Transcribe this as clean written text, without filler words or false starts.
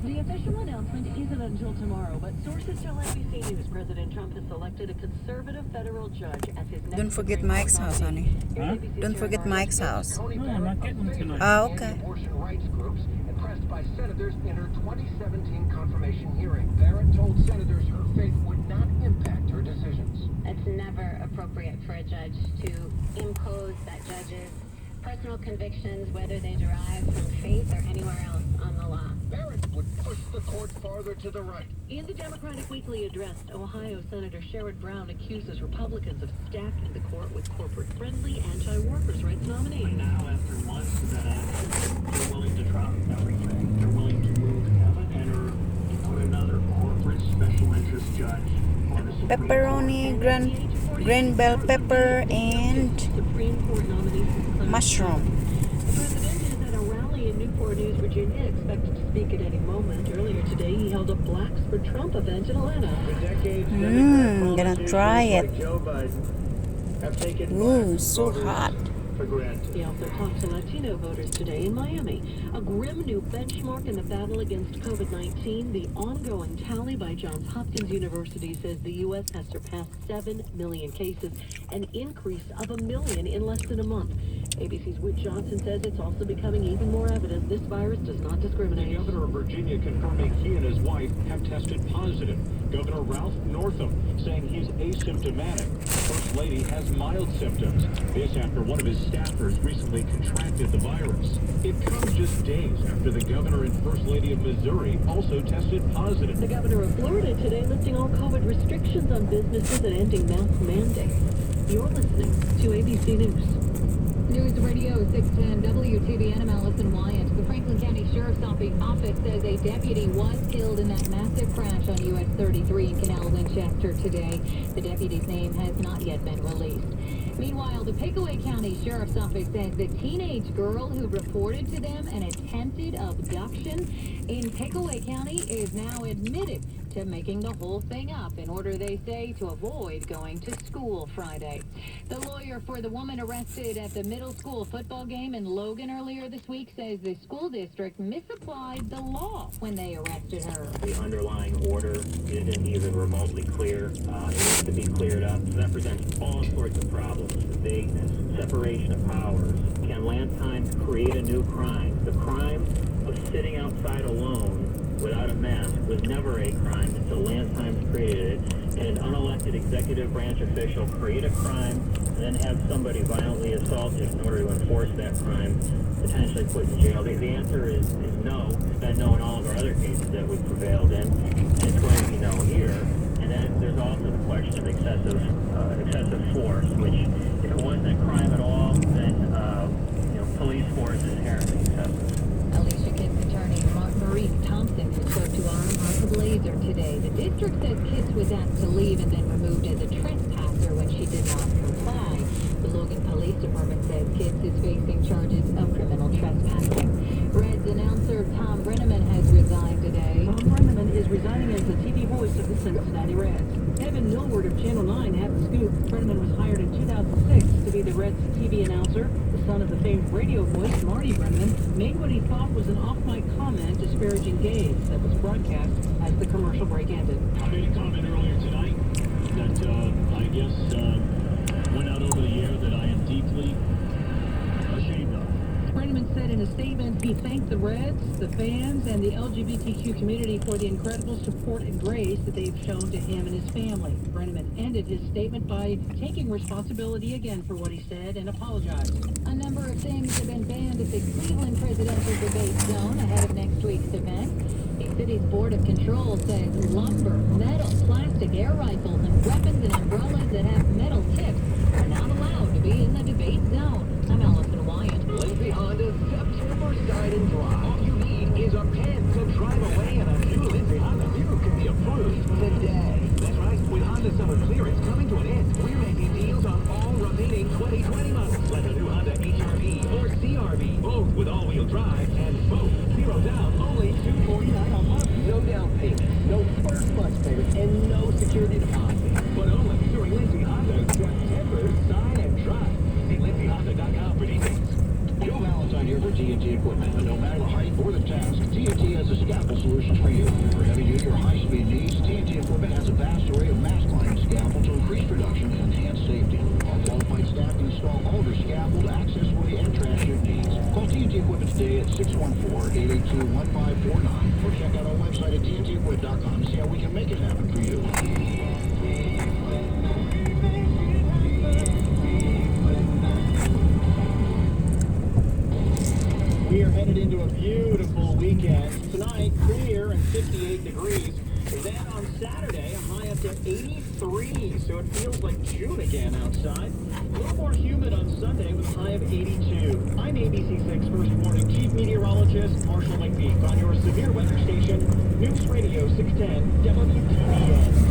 The official announcement isn't until tomorrow, but sources tell NBC News President Trump has selected a conservative federal judge as his next. Don't forget Mike's house, honey. Huh? Don't forget Mike's house. No, I'm not getting them tonight. Ah, okay. Abortion rights groups and pressed by senators in her 2017 confirmation hearing. Barrett told senators her faith would not impact her decisions. It's never appropriate for a judge to impose that judge's personal convictions, whether they derive from faith or anywhere else, on the law. Barrett would push the court farther to the right. In the Democratic Weekly address, Ohio Senator Sherrod Brown accuses Republicans of stacking the court with corporate-friendly anti-workers' rights nominees. Now, after months of that action, they're willing to drop everything. They're willing to move heaven and earth to put another corporate special interest judge on the Supreme Pepperoni, green bell pepper, and Supreme Court nominees mushroom. The president is at a rally in Newport News, Virginia, expected to speak at any moment. Earlier today, he held a Blacks for Trump event in Atlanta. Gonna try it. Like Joe Biden have taken Ooh, so hot. for granted. He also talked to Latino voters today in Miami. A grim new benchmark in the battle against COVID-19. The ongoing tally by Johns Hopkins University says the U.S. has surpassed 7 million cases, an increase of 1 million in less than a month. ABC's Whit Johnson says it's also becoming even more evident this virus does not discriminate. The governor of Virginia confirming he and his wife have tested positive. Governor Ralph Northam saying he's asymptomatic. First Lady has mild symptoms. This after one of his staffers recently contracted the virus. It comes just days after the governor and First Lady of Missouri also tested positive. The governor of Florida today lifting all COVID restrictions on businesses and ending mask mandates. You're listening to ABC News. News Radio 610 WTVN. I'm Allison Wyatt. The Franklin County Sheriff's Office says a deputy was killed in that massive crash on US 33 in Canal Winchester today. The deputy's name has not yet been released. Meanwhile, the Pickaway County Sheriff's Office says the teenage girl who reported to them an attempted abduction in Pickaway County is now admitted to making the whole thing up in order, they say, to avoid going to school Friday. The lawyer for the woman arrested at the middle school football game in Logan earlier this week says the school district misapplied the law when they arrested her. The underlying order isn't even remotely clear. It needs to be cleared up. So that presents all sorts of problems. The vagueness, separation of powers. Can land time create a new crime? The crime of sitting outside alone without a mask was never a crime until Lance Times created it. Can an unelected executive branch official create a crime and then have somebody violently assaulted in order to enforce that crime, potentially put in jail? The answer is no. It's been no in all of our other cases that we've prevailed in, and it's going to be no here. And then there's also the question of excessive force, which if it wasn't a crime at all, then police force is inherently excessive. Alicia Kitt's attorney, Marie Thompson, who spoke to Arm House Blazer today. The district says Kitts was asked to leave and then removed as a trespasser when she did not comply. The Logan Police Department says Kitts is facing charges of criminal trespassing. Reds announcer Tom Brenneman has resigned today. Tom Brenneman is resigning as the TV voice of the Cincinnati Reds. Evan Millward of Channel 9 had the scoop. Brenneman was hired in 2006 to be the Reds TV announcer. The son of the famed radio voice, Marty Brenneman, made what he thought was an off-mic comment disparaging gays that was broadcast as the commercial break ended. I made a comment earlier tonight that I guess went out over the air that I am deeply ashamed of. Brenneman said in a statement he thanked the Reds, the fans, and the LGBTQ community for the incredible support and grace that they've shown to him and his family. Brenneman ended his statement by taking responsibility again for what he said and apologized. A number of things have been banned at the Cleveland Presidential Debate Zone ahead of next week's event. The city's Board of Control says lumber, metal, plastic, air rifles, and weapons and umbrellas that have metal tips are not allowed to be in the debate zone. I'm Allison Wyatt. Lindsay Honda's September Guide and Drive. All you need is a pen to drive away in a new Lindsay Honda. You can be approved today. That's right. With Honda Summer Clearance coming to an end, we're making deals on all remaining 2020 models, like a new Honda HR-V or CR-V, both with all-wheel drive and both zero down, only $249 a month. No down payment, no first month's payment, and no security deposit. But only during Lindsay Honda TNT equipment. And no matter the height or the task, TNT has the scaffold solutions for you. For heavy-duty or high-speed needs, TNT equipment has a vast array of mast climbing scaffold to increase production and enhance safety. Our qualified staff can install all of your scaffold, accessway, and transship needs. Call TNT Equipment today at 614-882-1549 or check out our website at tntequip.com to see how we can make it happen for you. We are headed into a beautiful weekend. Tonight, clear and 58 degrees. Then on Saturday, a high up to 83, so it feels like June again outside. A little more humid on Sunday with a high of 82. I'm ABC6 First Warning Chief Meteorologist Marshall McBeef on your severe weather station, News Radio 610 WTBN.